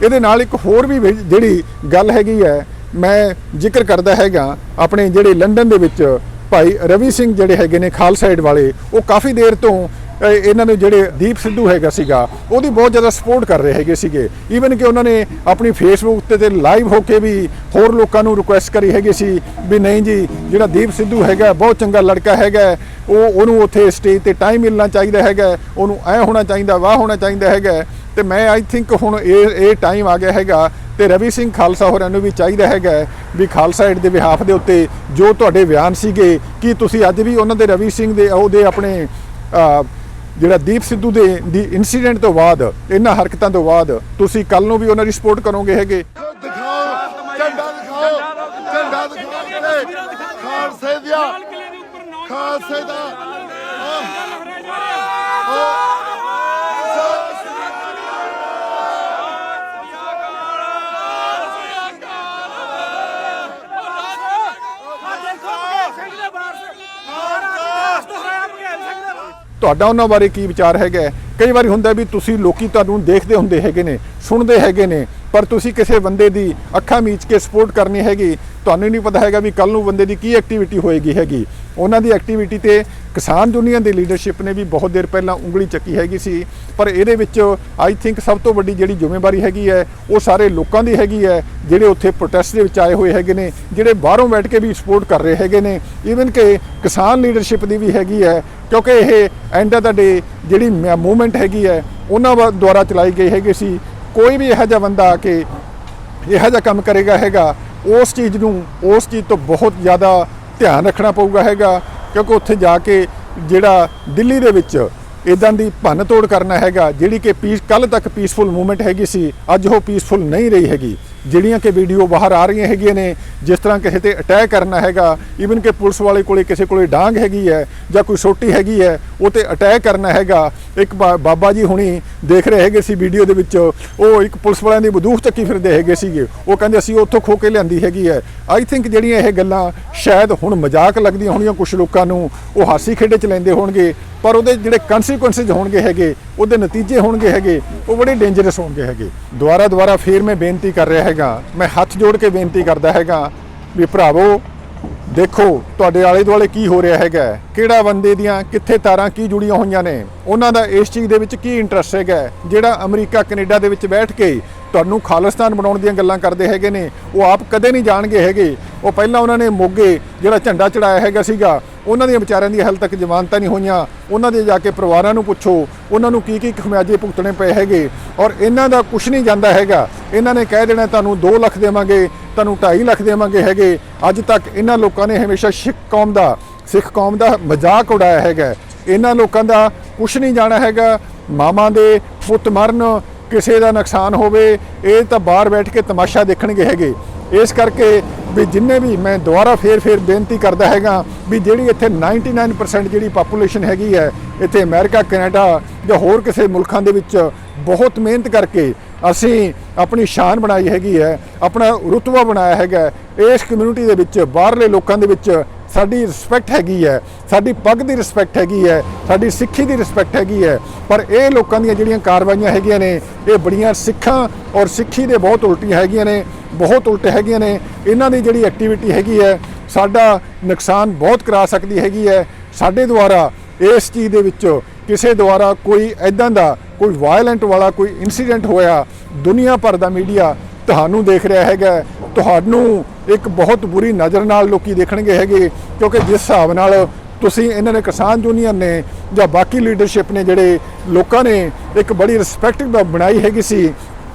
ਇਹਦੇ ਨਾਲ ਇੱਕ ਹੋਰ ਵੀ ਜਿਹੜੀ ਗੱਲ ਹੈਗੀ ਹੈ ਮੈਂ ਜ਼ਿਕਰ ਕਰਦਾ ਹੈਗਾ, ਆਪਣੇ ਜਿਹੜੇ ਲੰਡਨ ਦੇ ਵਿੱਚ ਭਾਈ ਰਵੀ ਸਿੰਘ ਜਿਹੜੇ ਹੈਗੇ ਨੇ ਖਾਲਸਾ ਏਡ ਵਾਲੇ, ਉਹ ਕਾਫੀ ਦੇਰ ਤੋਂ ਇਹਨਾਂ ਨੂੰ ਜਿਹੜੇ ਦੀਪ ਸਿੱਧੂ ਹੈਗਾ ਸੀਗਾ ਉਹਦੀ ਬਹੁਤ ਜ਼ਿਆਦਾ ਸਪੋਰਟ ਕਰ ਰਹੇ ਹੈਗੇ ਸੀਗੇ। ਈਵਨ ਕਿ ਉਹਨਾਂ ਨੇ ਆਪਣੀ ਫੇਸਬੁੱਕ ਤੇ ਲਾਈਵ ਹੋ ਕੇ ਵੀ ਹੋਰ ਲੋਕਾਂ ਨੂੰ ਰਿਕੁਐਸਟ ਕਰੀ ਹੈਗੀ ਸੀ ਵੀ ਨਹੀਂ ਜੀ ਜਿਹੜਾ ਦੀਪ ਸਿੱਧੂ ਹੈਗਾ ਬਹੁਤ ਚੰਗਾ ਲੜਕਾ ਹੈਗਾ, ਉਹਨੂੰ ਉੱਥੇ ਸਟੇਜ ਤੇ ਟਾਈਮ ਮਿਲਣਾ ਚਾਹੀਦਾ ਹੈਗਾ, ਉਹਨੂੰ ਐ ਹੋਣਾ ਚਾਹੀਦਾ, ਵਾਹ ਹੋਣਾ ਚਾਹੀਦਾ ਹੈਗਾ। ਤੇ ਮੈਂ ਆਈ ਥਿੰਕ ਹੁਣ ਇਹ ਟਾਈਮ ਆ ਗਿਆ ਹੈਗਾ ਤੇ ਰਵੀ ਸਿੰਘ ਖਾਲਸਾ ਹੋਰਾਂ ਨੂੰ ਵੀ ਚਾਹੀਦਾ ਹੈਗਾ ਵੀ ਖਾਲਸਾ ਏਡ ਦੇ ਬਿਹਾਫ ਦੇ ਉੱਤੇ ਜੋ ਤੁਹਾਡੇ ਬਿਆਨ ਸੀਗੇ ਕਿ ਤੁਸੀਂ ਅੱਜ ਵੀ ਉਹਨਾਂ ਦੇ ਰਵੀ ਸਿੰਘ ਦੇ ਉਹਦੇ ਆਪਣੇ ਜਿਹੜਾ ਦੀਪ ਸਿੱਧੂ ਦੀ ਇਨਸੀਡੈਂਟ ਤੋਂ ਬਾਅਦ ਇਹਨਾਂ ਹਰਕਤਾਂ ਤੋਂ ਬਾਅਦ ਤੁਸੀਂ ਕੱਲ ਨੂੰ ਵੀ ਉਹਨਾਂ ਦੀ ਸਪੋਰਟ ਕਰੋਗੇ ਹੈਗੇ। ਖਾਲਸੇ ਦਾ ਤੁਹਾਡਾ ਉਹਨਾਂ ਬਾਰੇ ਕੀ ਵਿਚਾਰ ਹੈਗਾ? ਕਈ ਵਾਰੀ ਹੁੰਦਾ ਵੀ ਤੁਸੀਂ ਲੋਕੀ ਤੁਹਾਨੂੰ ਦੇਖਦੇ ਹੁੰਦੇ ਹੈਗੇ ਨੇ, ਸੁਣਦੇ ਹੈਗੇ ਨੇ, ਪਰ ਤੁਸੀਂ ਕਿਸੇ ਬੰਦੇ ਦੀ ਅੱਖਾਂ ਮੀਚ ਕੇ ਸਪੋਰਟ ਕਰਨੀ ਹੈਗੀ, ਤੁਹਾਨੂੰ ਨਹੀਂ ਪਤਾ ਹੈਗਾ ਵੀ ਕੱਲ ਨੂੰ ਬੰਦੇ ਦੀ ਕੀ ਐਕਟੀਵਿਟੀ ਹੋਏਗੀ ਹੈਗੀ। ਉਹਨਾਂ ਦੀ ਐਕਟੀਵਿਟੀ ਤੇ ਕਿਸਾਨ ਯੂਨੀਅਨ ਦੀ ਲੀਡਰਸ਼ਿਪ ਨੇ ਵੀ ਬਹੁਤ ਦੇਰ ਪਹਿਲਾਂ ਉਂਗਲੀ ਚੱਕੀ ਹੈਗੀ ਸੀ, ਪਰ ਇਹਦੇ ਵਿੱਚ ਆਈ ਥਿੰਕ ਸਭ ਤੋਂ ਵੱਡੀ ਜਿਹੜੀ ਜ਼ਿੰਮੇਵਾਰੀ ਹੈਗੀ ਹੈ ਉਹ ਸਾਰੇ ਲੋਕਾਂ ਦੀ ਹੈਗੀ ਹੈ ਜਿਹੜੇ ਉੱਥੇ ਪ੍ਰੋਟੈਸਟ ਦੇ ਵਿੱਚ ਆਏ ਹੋਏ ਹੈਗੇ ਨੇ, ਜਿਹੜੇ ਬਾਹਰੋਂ ਬੈਠ ਕੇ ਵੀ ਸਪੋਰਟ ਕਰ ਰਹੇ ਹੈਗੇ ਨੇ। ਈਵਨ ਕਿ ਕਿਸਾਨ ਲੀਡਰਸ਼ਿਪ ਦੀ ਵੀ ਹੈਗੀ ਹੈ, ਕਿਉਂਕਿ ਇਹ ਐਂਡ ਆਫ ਦਾ ਡੇ ਜਿਹੜੀ ਮੂਵਮੈਂਟ ਹੈਗੀ ਹੈ ਉਹਨਾਂ ਦੁਆਰਾ ਚਲਾਈ ਗਈ ਹੈਗੀ ਸੀ। ਕੋਈ ਵੀ ਇਹੋ ਜਿਹਾ ਬੰਦਾ ਆ ਕੇ ਇਹੋ ਜਿਹਾ ਕੰਮ ਕਰੇਗਾ ਹੈਗਾ, ਉਸ ਚੀਜ਼ ਤੋਂ ਬਹੁਤ ਜ਼ਿਆਦਾ ਧਿਆਨ ਰੱਖਣਾ ਪਊਗਾ ਹੈਗਾ, ਕਿਉਂਕਿ ਉੱਥੇ ਜਾ ਕੇ ਜਿਹੜਾ ਦਿੱਲੀ ਦੇ ਵਿੱਚ ਇਦਾਂ ਦੀ ਭੰਨ ਤੋੜ ਕਰਨਾ ਹੈਗਾ ਜਿਹੜੀ ਕਿ ਕੱਲ ਤੱਕ ਪੀਸਫੁਲ ਮੂਵਮੈਂਟ ਹੈਗੀ ਸੀ, ਅੱਜ ਉਹ ਪੀਸਫੁਲ ਨਹੀਂ ਰਹੀ ਹੈਗੀ। ਜਿਹੜੀਆਂ ਕਿ ਵੀਡੀਓ ਬਾਹਰ ਆ ਰਹੀਆਂ ਹੈਗੀਆਂ ਨੇ, ਜਿਸ ਤਰ੍ਹਾਂ ਕਿਸੇ ਤੇ ਅਟੈਕ ਕਰਨਾ ਹੈਗਾ, ਈਵਨ ਕਿ ਪੁਲਿਸ ਵਾਲੇ ਕੋਲੇ ਕਿਸੇ ਕੋਲੇ ਡਾਂਗ ਹੈਗੀ ਹੈ ਜਾਂ ਕੋਈ ਸੋਟੀ ਹੈਗੀ ਹੈ ਉਹ ਤੇ ਅਟੈਕ ਕਰਨਾ ਹੈਗਾ। ਇੱਕ ਬਾਬਾ ਜੀ ਹੁਣੀ ਦੇਖ ਰਹੇ ਹੈਗੇ ਸੀ ਵੀਡੀਓ ਦੇ ਵਿੱਚ, ਉਹ ਇੱਕ ਪੁਲਿਸ ਵਾਲਿਆਂ ਦੀ ਬੰਦੂਕ ਚੱਕੀ ਫਿਰਦੇ ਹੈਗੇ ਸੀਗੇ, ਉਹ ਕਹਿੰਦੇ ਅਸੀਂ ਉੱਥੋਂ ਖੋ ਕੇ ਲਿਆਂਦੀ ਹੈਗੀ ਹੈ। ਆਈ ਥਿੰਕ ਜਿਹੜੀਆਂ ਇਹ ਗੱਲਾਂ ਸ਼ਾਇਦ ਹੁਣ ਮਜ਼ਾਕ ਲੱਗਦੀਆਂ ਹੋਣੀਆਂ ਕੁਝ ਲੋਕਾਂ ਨੂੰ, ਉਹ ਹਾਸੀ ਖੇਡੇ ਚ ਲੈਂਦੇ ਹੋਣਗੇ, ਪਰ ਉਹਦੇ ਜਿਹੜੇ ਕਨਸੀਕੁਐਂਸਿਸ ਹੋਣਗੇ ਹੈਗੇ, ਉਹਦੇ ਨਤੀਜੇ ਹੋਣਗੇ ਹੈਗੇ, ਉਹ ਬੜੇ ਡੇਂਜਰਸ ਹੋਣਗੇ ਹੈਗੇ। ਦੁਬਾਰਾ ਫੇਰ ਮੈਂ ਬੇਨਤੀ ਕਰ ਰਿਹਾ ਹੈਗਾ, ਮੈਂ ਹੱਥ ਜੋੜ ਕੇ ਬੇਨਤੀ ਕਰਦਾ ਹੈਗਾ ਵੀ ਭਰਾਵੋ ਦੇਖੋ ਤੁਹਾਡੇ ਆਲੇ ਦੁਆਲੇ ਕੀ ਹੋ ਰਿਹਾ ਹੈਗਾ, ਕਿਹੜਾ ਬੰਦੇ ਦੀਆਂ ਕਿੱਥੇ ਤਾਰਾਂ ਕੀ ਜੁੜੀਆਂ ਹੋਈਆਂ ਨੇ, ਉਹਨਾਂ ਦਾ ਇਸ ਚੀਜ਼ ਦੇ ਵਿੱਚ ਕੀ ਇੰਟਰਸਟ ਹੈਗਾ। ਜਿਹੜਾ ਅਮਰੀਕਾ ਕੈਨੇਡਾ ਦੇ ਵਿੱਚ ਬੈਠ ਕੇ ਤੁਹਾਨੂੰ ਖਾਲਿਸਤਾਨ ਬਣਾਉਣ ਦੀਆਂ ਗੱਲਾਂ ਕਰਦੇ ਹੈਗੇ ਨੇ, ਉਹ ਆਪ ਕਦੇ ਨਹੀਂ ਜਾਣਗੇ ਹੈਗੇ। ਉਹ ਪਹਿਲਾਂ ਉਹਨਾਂ ਨੇ ਮੋਗੇ ਜਿਹੜਾ ਝੰਡਾ ਚੜਾਇਆ ਹੈਗਾ ਸੀਗਾ, ਉਹਨਾਂ ਦੀਆਂ ਵਿਚਾਰਿਆਂ ਦੀਆਂ ਹਾਲੇ ਤੱਕ ਜ਼ਮਾਨਤਾਂ ਨਹੀਂ ਹੋਈਆਂ, ਉਹਨਾਂ ਦੇ ਜਾ ਕੇ ਪਰਿਵਾਰਾਂ ਨੂੰ ਪੁੱਛੋ ਉਹਨਾਂ ਨੂੰ ਕੀ ਖਮਿਆਜੇ ਭੁਗਤਣੇ ਪਏ ਹੈਗੇ। ਔਰ ਇਹਨਾਂ ਦਾ ਕੁਝ ਨਹੀਂ ਜਾਂਦਾ ਹੈਗਾ, ਇਹਨਾਂ ਨੇ ਕਹਿ ਦੇਣਾ ਤੁਹਾਨੂੰ 2 ਲੱਖ ਦੇਵਾਂਗੇ, ਤੁਹਾਨੂੰ 2.5 ਲੱਖ ਦੇਵਾਂਗੇ ਹੈਗੇ। ਅੱਜ ਤੱਕ ਇਹਨਾਂ ਲੋਕਾਂ ਨੇ ਹਮੇਸ਼ਾ ਸਿੱਖ ਕੌਮ ਦਾ ਮਜ਼ਾਕ ਉਡਾਇਆ ਹੈਗਾ। ਇਹਨਾਂ ਲੋਕਾਂ ਦਾ ਕੁਛ ਨਹੀਂ ਜਾਣਾ ਹੈਗਾ। ਮਾਵਾਂ ਦੇ ਪੁੱਤ ਮਰਨ, ਕਿਸੇ ਦਾ ਨੁਕਸਾਨ ਹੋਵੇ, ਇਹ ਤਾਂ ਬਾਹਰ ਬੈਠ ਕੇ ਤਮਾਸ਼ਾ ਦੇਖਣਗੇ ਹੈਗੇ। ਇਸ ਕਰਕੇ ਵੀ ਜਿੰਨੇ ਵੀ ਮੈਂ ਦੁਬਾਰਾ ਫੇਰ ਬੇਨਤੀ ਕਰਦਾ ਹੈਗਾ ਵੀ ਜਿਹੜੀ ਇੱਥੇ 99% ਜਿਹੜੀ ਪਾਪੂਲੇਸ਼ਨ ਹੈਗੀ ਹੈ ਇੱਥੇ ਅਮਰੀਕਾ, ਕੈਨੇਡਾ ਜਾਂ ਹੋਰ ਕਿਸੇ ਮੁਲਕਾਂ ਦੇ ਵਿੱਚ ਬਹੁਤ ਮਿਹਨਤ ਕਰਕੇ ਅਸੀਂ ਆਪਣੀ ਸ਼ਾਨ ਬਣਾਈ ਹੈਗੀ ਹੈ, ਆਪਣਾ ਰੁਤਬਾ ਬਣਾਇਆ ਹੈਗਾ। ਇਸ ਕਮਿਊਨਿਟੀ ਦੇ ਵਿੱਚ ਬਾਹਰਲੇ ਲੋਕਾਂ ਦੇ ਵਿੱਚ ਸਾਡੀ ਰਿਸਪੈਕਟ ਹੈਗੀ ਹੈ, ਸਾਡੀ ਪੱਗ ਦੀ ਰਿਸਪੈਕਟ ਹੈਗੀ ਹੈ, ਸਾਡੀ ਸਿੱਖੀ ਦੀ ਰਿਸਪੈਕਟ ਹੈਗੀ ਹੈ। ਪਰ ਇਹ ਲੋਕਾਂ ਦੀਆਂ ਜਿਹੜੀਆਂ ਕਾਰਵਾਈਆਂ ਹੈਗੀਆਂ ਨੇ ਇਹ ਬੜੀਆਂ ਸਿੱਖਾਂ ਔਰ ਸਿੱਖੀ ਦੇ ਬਹੁਤ ਉਲਟੀਆਂ ਹੈਗੀਆਂ ਨੇ, ਬਹੁਤ ਉਲਟ ਹੈਗੀਆਂ ਨੇ। ਇਹਨਾਂ ਦੀ ਜਿਹੜੀ ਐਕਟੀਵਿਟੀ ਹੈਗੀ ਹੈ ਸਾਡਾ ਨੁਕਸਾਨ ਬਹੁਤ ਕਰਾ ਸਕਦੀ ਹੈਗੀ ਹੈ। ਸਾਡੇ ਦੁਆਰਾ ਇਸ ਚੀਜ਼ ਦੇ ਵਿੱਚ ਕਿਸੇ ਦੁਆਰਾ ਕੋਈ ਇੱਦਾਂ ਦਾ ਕੋਈ ਵਾਇਲੈਂਟ ਵਾਲਾ ਕੋਈ ਇਨਸੀਡੈਂਟ ਹੋਇਆ, ਦੁਨੀਆ ਭਰ ਦਾ ਮੀਡੀਆ ਤੁਹਾਨੂੰ ਦੇਖ ਰਿਹਾ ਹੈਗਾ। ਤੁਹਾਨੂੰ ਇੱਕ ਬਹੁਤ ਬੁਰੀ ਨਜ਼ਰ ਨਾਲ ਲੋਕੀ ਦੇਖਣਗੇ ਹੈਗੇ, ਕਿਉਂਕਿ ਜਿਸ ਹਿਸਾਬ ਨਾਲ ਤੁਸੀਂ ਇਹਨਾਂ ਨੇ ਕਿਸਾਨ ਯੂਨੀਅਨ ਨੇ ਜਾਂ ਬਾਕੀ ਲੀਡਰਸ਼ਿਪ ਨੇ ਜਿਹੜੇ ਲੋਕਾਂ ਨੇ ਇੱਕ ਬੜੀ ਰਿਸਪੈਕਟ ਬਣਾਈ ਹੈਗੀ ਸੀ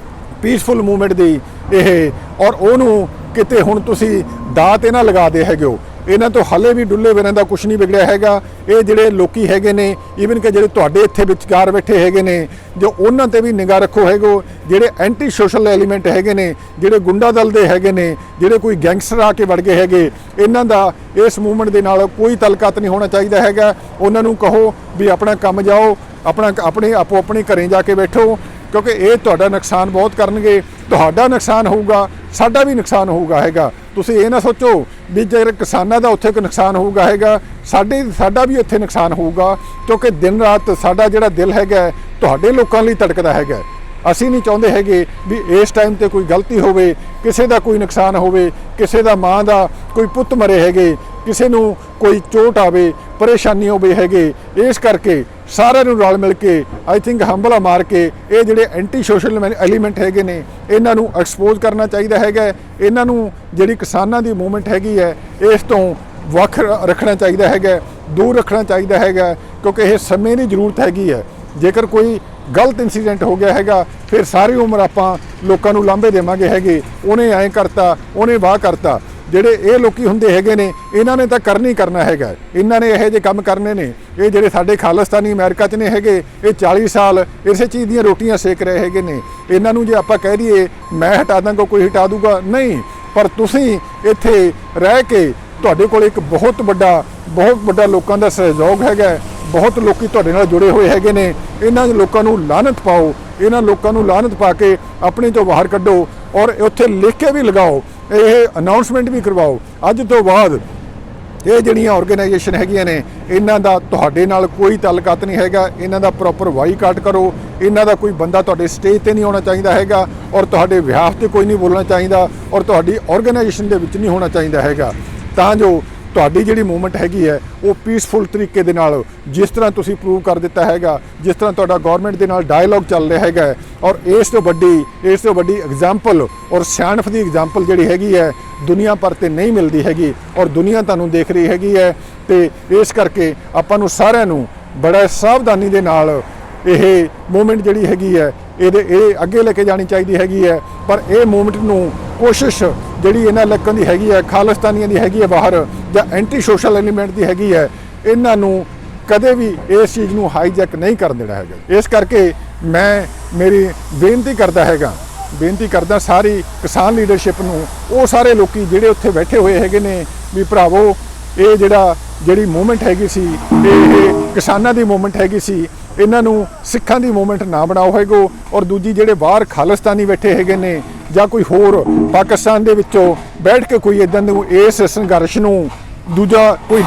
ਪੀਸਫੁਲ ਮੂਵਮੈਂਟ ਦੀ ਇਹ, ਔਰ ਉਹਨੂੰ ਕਿਤੇ ਹੁਣ ਤੁਸੀਂ ਦਾਅ ਤੇ ਨਾ ਲਗਾ ਦੇ ਹੈਗੇ ਹੋ। ਇਹਨਾਂ ਤੋਂ ਹਲੇ ਵੀ ਡੁੱਲੇ ਬਿਨਾਂ ਦਾ ਕੁਝ ਨਹੀਂ ਵਿਗੜਿਆ ਹੈਗਾ। ਇਹ ਜਿਹੜੇ ਲੋਕੀ ਹੈਗੇ ਨੇ ਈਵਨ ਕਿ ਜਿਹੜੇ ਤੁਹਾਡੇ ਇੱਥੇ ਵਿਚਕਾਰ ਬੈਠੇ ਹੈਗੇ ਨੇ ਜੋ ਉਹਨਾਂ ਤੇ ਵੀ ਨਿਗਾਹ ਰੱਖੋ ਹੈਗੋ। ਜਿਹੜੇ ਐਂਟੀ ਸੋਸ਼ਲ ਐਲੀਮੈਂਟ ਹੈਗੇ ਨੇ, ਜਿਹੜੇ ਗੁੰਡਾ ਦਲ ਦੇ ਹੈਗੇ ਨੇ, ਜਿਹੜੇ ਕੋਈ ਗੈਂਗਸਟਰ ਆ ਕੇ ਵੜ ਗਏ ਹੈਗੇ, ਇਹਨਾਂ ਦਾ ਇਸ ਮੂਵਮੈਂਟ ਦੇ ਨਾਲ ਕੋਈ ਤਲਕਤ ਨਹੀਂ ਹੋਣਾ ਚਾਹੀਦਾ ਹੈਗਾ। ਉਹਨਾਂ ਨੂੰ ਕਹੋ ਵੀ ਆਪਣਾ ਕੰਮ ਜਾਓ, ਆਪਣੀ ਘਰੇ ਜਾ ਕੇ ਬੈਠੋ, ਕਿਉਂਕਿ ਇਹ ਤੁਹਾਡਾ ਨੁਕਸਾਨ ਬਹੁਤ ਕਰਨਗੇ। ਤੁਹਾਡਾ ਨੁਕਸਾਨ ਹੋਊਗਾ, ਸਾਡਾ ਵੀ ਨੁਕਸਾਨ ਹੋਊਗਾ ਹੈਗਾ। ਤੁਸੀਂ ਇਹ ਨਾ ਸੋਚੋ ਵੀ ਜੇ ਕਿਸਾਨਾਂ ਦਾ ਉੱਥੇ ਕੋਈ ਨੁਕਸਾਨ ਹੋਊਗਾ ਹੈਗਾ, ਸਾਡਾ ਵੀ ਇੱਥੇ ਨੁਕਸਾਨ ਹੋਊਗਾ, ਕਿਉਂਕਿ ਦਿਨ ਰਾਤ ਸਾਡਾ ਜਿਹੜਾ ਦਿਲ ਹੈਗਾ ਤੁਹਾਡੇ ਲੋਕਾਂ ਲਈ ਧੜਕਦਾ ਹੈਗਾ। ਅਸੀਂ ਨਹੀਂ ਚਾਹੁੰਦੇ ਹੈਗੇ ਵੀ ਇਸ ਟਾਈਮ ਤੇ ਕੋਈ ਗਲਤੀ ਹੋਵੇ, ਕਿਸੇ ਦਾ ਕੋਈ ਨੁਕਸਾਨ ਹੋਵੇ, ਕਿਸੇ ਦਾ ਮਾਂ ਦਾ ਕੋਈ ਪੁੱਤ ਮਰੇ ਹੈਗੇ, ਕਿਸੇ ਨੂੰ ਕੋਈ ਚੋਟ ਆਵੇ, ਪਰੇਸ਼ਾਨੀ ਹੋਵੇ ਹੈਗੇ। ਇਸ ਕਰਕੇ ਸਾਰਿਆਂ ਨੂੰ ਰਲ ਮਿਲ ਕੇ ਆਈ ਥਿੰਕ ਹੰਬਲਾ ਮਾਰ ਕੇ ਇਹ ਜਿਹੜੇ ਐਂਟੀ ਸੋਸ਼ਲ ਐਲੀਮੈਂਟ ਹੈਗੇ ਨੇ ਇਹਨਾਂ ਨੂੰ ਐਕਸਪੋਜ਼ ਕਰਨਾ ਚਾਹੀਦਾ ਹੈਗਾ। ਇਹਨਾਂ ਨੂੰ ਜਿਹੜੀ ਕਿਸਾਨਾਂ ਦੀ ਮੂਵਮੈਂਟ ਹੈਗੀ ਹੈ ਇਸ ਤੋਂ ਵੱਖ ਰੱਖਣਾ ਚਾਹੀਦਾ ਹੈਗਾ, ਦੂਰ ਰੱਖਣਾ ਚਾਹੀਦਾ ਹੈਗਾ, ਕਿਉਂਕਿ ਇਹ ਸਮੇਂ ਦੀ ਜ਼ਰੂਰਤ ਹੈਗੀ ਹੈ। ਜੇਕਰ ਕੋਈ ਗਲਤ ਇਨਸੀਡੈਂਟ ਹੋ ਗਿਆ ਹੈਗਾ ਫਿਰ ਸਾਰੀ ਉਮਰ ਆਪਾਂ ਲੋਕਾਂ ਨੂੰ ਲਾਂਭੇ ਦੇਵਾਂਗੇ ਹੈਗੇ, ਉਹਨੇ ਐਂ ਕਰਤਾ, ਉਹਨੇ ਵਾਹ ਕਰਤਾ। ਜਿਹੜੇ ਇਹ ਲੋਕੀ ਹੁੰਦੇ ਹੈਗੇ ਨੇ ਇਹਨਾਂ ਨੇ ਤਾਂ ਕਰਨਾ ਹੈਗਾ, ਇਹਨਾਂ ਨੇ ਇਹੋ ਜਿਹੇ ਕੰਮ ਕਰਨੇ ਨੇ। ਇਹ ਜਿਹੜੇ ਸਾਡੇ ਖਾਲਿਸਤਾਨੀ ਅਮਰੀਕਾ 'ਚ ਨੇ ਹੈਗੇ ਇਹ 40 ਸਾਲ ਇਸੇ ਚੀਜ਼ ਦੀਆਂ ਰੋਟੀਆਂ ਸੇਕ ਰਹੇ ਹੈਗੇ ਨੇ। ਇਹਨਾਂ ਨੂੰ ਜੇ ਆਪਾਂ ਕਹਿ ਦਈਏ ਮੈਂ ਹਟਾ ਦਾਂਗਾ ਕੋਈ ਹਟਾ ਦੂਗਾ ਨਹੀਂ, ਪਰ ਤੁਸੀਂ ਇੱਥੇ ਰਹਿ ਕੇ ਤੁਹਾਡੇ ਕੋਲ ਇੱਕ ਬਹੁਤ ਵੱਡਾ ਲੋਕਾਂ ਦਾ ਸਹਿਯੋਗ ਹੈਗਾ, ਬਹੁਤ ਲੋਕੀ ਤੁਹਾਡੇ ਨਾਲ ਜੁੜੇ ਹੋਏ ਹੈਗੇ ਨੇ। ਇਹਨਾਂ ਲੋਕਾਂ ਨੂੰ ਲਾਹਨਤ ਪਾਓ, ਇਹਨਾਂ ਲੋਕਾਂ ਨੂੰ ਲਾਹਨਤ ਪਾ ਕੇ ਆਪਣੇ ਤੋਂ ਬਾਹਰ ਕੱਢੋ ਔਰ ਉੱਥੇ ਲਿਖ ਕੇ ਵੀ ਲਗਾਓ, ਇਹ ਅਨਾਉਂਸਮੈਂਟ ਵੀ ਕਰਵਾਓ ਅੱਜ ਤੋਂ ਬਾਅਦ ਇਹ ਜਿਹੜੀਆਂ ਆਰਗੇਨਾਈਜੇਸ਼ਨ ਹੈਗੀਆਂ ਨੇ ਇਹਨਾਂ ਦਾ ਤੁਹਾਡੇ ਨਾਲ ਕੋਈ ਤਾਲੁਕਾਤ ਨਹੀਂ ਹੈਗਾ। ਇਹਨਾਂ ਦਾ ਪ੍ਰੋਪਰ ਬਾਈਕਾਟ ਕਰੋ। ਇਹਨਾਂ ਦਾ ਕੋਈ ਬੰਦਾ ਤੁਹਾਡੇ ਸਟੇਜ ਤੇ ਨਹੀਂ ਹੋਣਾ ਚਾਹੀਦਾ ਹੈਗਾ ਔਰ ਤੁਹਾਡੇ ਵਿਆਹ ਤੇ ਕੋਈ ਨਹੀਂ ਬੋਲਣਾ ਚਾਹੀਦਾ ਔਰ ਤੁਹਾਡੀ ਆਰਗੇਨਾਈਜੇਸ਼ਨ ਦੇ ਵਿੱਚ ਨਹੀਂ ਹੋਣਾ ਚਾਹੀਦਾ ਹੈਗਾ, ਤਾਂ ਜੋ ਤੁਹਾਡੀ ਜਿਹੜੀ ਮੂਵਮੈਂਟ ਹੈਗੀ ਹੈ ਉਹ ਪੀਸਫੁਲ ਤਰੀਕੇ ਦੇ ਨਾਲ ਜਿਸ ਤਰ੍ਹਾਂ ਤੁਸੀਂ ਪ੍ਰੂਵ ਕਰ ਦਿੱਤਾ ਹੈਗਾ, ਜਿਸ ਤਰ੍ਹਾਂ ਤੁਹਾਡਾ ਗਵਰਨਮੈਂਟ ਦੇ ਨਾਲ ਡਾਇਲੌਗ ਚੱਲ ਰਿਹਾ ਹੈਗਾ ਔਰ ਇਸ ਤੋਂ ਵੱਡੀ ਐਗਜ਼ਾਮਪਲ ਔਰ ਸਿਆਣਪ ਦੀ ਐਗਜ਼ਾਮਪਲ ਜਿਹੜੀ ਹੈਗੀ ਹੈ ਦੁਨੀਆ ਭਰ ਤੇ ਨਹੀਂ ਮਿਲਦੀ ਹੈਗੀ ਔਰ ਦੁਨੀਆ ਤੁਹਾਨੂੰ ਦੇਖ ਰਹੀ ਹੈਗੀ ਹੈ। ਤੇ ਇਸ ਕਰਕੇ ਆਪਾਂ ਨੂੰ ਸਾਰਿਆਂ ਨੂੰ ਬੜਾ ਸਾਵਧਾਨੀ ਦੇ ਨਾਲ ਇਹ ਮੂਵਮੈਂਟ ਜਿਹੜੀ ਹੈਗੀ ਹੈ ਇਹ ਅੱਗੇ ਲੈ ਕੇ ਜਾਣੀ ਚਾਹੀਦੀ ਹੈਗੀ ਹੈ। ਪਰ ਇਹ ਮੂਵਮੈਂਟ ਨੂੰ ਕੋਸ਼ਿਸ਼ ਜਿਹੜੀ ਇਹਨਾਂ ਇਲਾਕਿਆਂ ਦੀ ਹੈਗੀ ਹੈ, ਖਾਲਿਸਤਾਨੀਆਂ ਦੀ ਹੈਗੀ ਹੈ ਬਾਹਰ ਜਾਂ ਐਂਟੀ ਸੋਸ਼ਲ ਐਲੀਮੈਂਟ ਦੀ ਹੈਗੀ ਹੈ, ਇਹਨਾਂ ਨੂੰ ਕਦੇ ਵੀ ਇਸ ਚੀਜ਼ ਨੂੰ ਹਾਈਜੈਕ ਨਹੀਂ ਕਰਨ ਦੇਣਾ ਹੈਗਾ। ਇਸ ਕਰਕੇ ਮੇਰੀ ਬੇਨਤੀ ਕਰਦਾ ਸਾਰੀ ਕਿਸਾਨ ਲੀਡਰਸ਼ਿਪ ਨੂੰ, ਉਹ ਸਾਰੇ ਲੋਕੀ ਜਿਹੜੇ ਉੱਥੇ ਬੈਠੇ ਹੋਏ ਹੈਗੇ ਨੇ ਵੀ ਭਰਾਵੋ ਇਹ ਜਿਹੜੀ ਮੂਵਮੈਂਟ ਹੈਗੀ ਸੀ ਇਹ ਕਿਸਾਨਾਂ ਦੀ ਮੂਵਮੈਂਟ ਹੈਗੀ ਸੀ, ਇਹਨਾਂ ਨੂੰ ਸਿੱਖਾਂ ਦੀ ਮੂਵਮੈਂਟ ਨਾ ਬਣਾਓ ਹੈਗੋ। ਔਰ ਦੂਜੀ ਜਿਹੜੇ ਬਾਹਰ ਖਾਲਿਸਤਾਨੀ ਬੈਠੇ ਹੈਗੇ ਨੇ ਜਾਂ ਕੋਈ ਹੋਰ ਪਾਕਿਸਤਾਨ ਦੇ ਵਿੱਚੋਂ ਬੈਠ ਕੇ ਕੋਈ ਇਦਾਂ ਦੇ ਇਸ ਸੰਘਰਸ਼ ਨੂੰ ਦੂਜਾ ਕੋਈ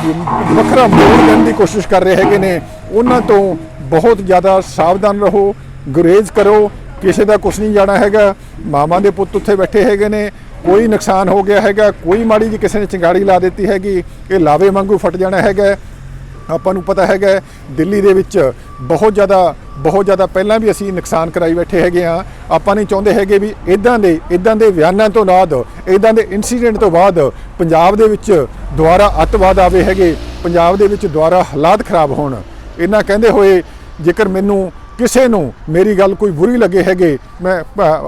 ਵੱਖਰਾ ਮੋੜ ਦੇਣ ਦੀ ਕੋਸ਼ਿਸ਼ ਕਰ ਰਹੇ ਹੈਗੇ ਨੇ, ਉਹਨਾਂ ਤੋਂ ਬਹੁਤ ਜ਼ਿਆਦਾ ਸਾਵਧਾਨ ਰਹੋ, ਗੁਰੇਜ਼ ਕਰੋ। ਕਿਸੇ ਦਾ ਕੁਛ ਨਹੀਂ ਜਾਣਾ ਹੈਗਾ। ਮਾਵਾਂ ਦੇ ਪੁੱਤ ਉੱਥੇ ਬੈਠੇ ਹੈਗੇ ਨੇ, ਕੋਈ ਨੁਕਸਾਨ ਹੋ ਗਿਆ ਹੈਗਾ, ਕੋਈ ਮਾੜੀ ਜਿਹੀ ਕਿਸੇ ਨੇ ਚਿੰਗਾੜੀ ਲਾ ਦਿੱਤੀ ਹੈਗੀ ਇਹ ਲਾਵੇ ਵਾਂਗੂ ਫਟ ਜਾਣਾ ਹੈਗਾ। ਆਪਾਂ ਨੂੰ ਪਤਾ ਹੈਗਾ ਦਿੱਲੀ ਦੇ ਵਿੱਚ ਬਹੁਤ ਜ਼ਿਆਦਾ ਪਹਿਲਾਂ ਵੀ ਅਸੀਂ ਨੁਕਸਾਨ ਕਰਾਈ ਬੈਠੇ ਹੈਗੇ ਆ। ਆਪਾਂ ਨਹੀਂ ਚਾਹੁੰਦੇ ਹੈਗੇ ਵੀ ਇਦਾਂ ਦੇ ਬਿਆਨਾਂ ਤੋਂ ਬਾਅਦ, ਇਦਾਂ ਦੇ ਇਨਸੀਡੈਂਟ ਤੋਂ ਬਾਅਦ ਪੰਜਾਬ ਦੇ ਵਿੱਚ ਦੁਬਾਰਾ ਅੱਤਵਾਦ ਆਵੇ ਹੈਗੇ, ਪੰਜਾਬ ਦੇ ਵਿੱਚ ਦੁਬਾਰਾ ਹਾਲਾਤ ਖਰਾਬ ਹੋਣ। ਇਹਨਾਂ ਕਹਿੰਦੇ ਹੋਏ ਜੇਕਰ ਮੈਨੂੰ ਕਿਸੇ ਨੂੰ ਮੇਰੀ ਗੱਲ ਕੋਈ ਬੁਰੀ ਲੱਗੇ ਹੈਗੇ ਮੈਂ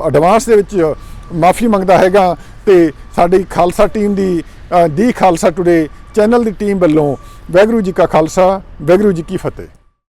ਐਡਵਾਂਸ ਦੇ ਵਿੱਚ ਮਾਫੀ ਮੰਗਦਾ ਹੈਗਾ ਤੇ ਸਾਡੀ ਖਾਲਸਾ ਟੀਮ ਦੀ ਖਾਲਸਾ ਟੁਡੇ ਚੈਨਲ ਦੀ ਟੀਮ ਵੱਲੋਂ ਵਾਹਿਗੁਰੂ ਜੀ ਕਾ ਖਾਲਸਾ ਵਾਹਿਗੁਰੂ ਜੀ ਕੀ ਫਤਿਹ।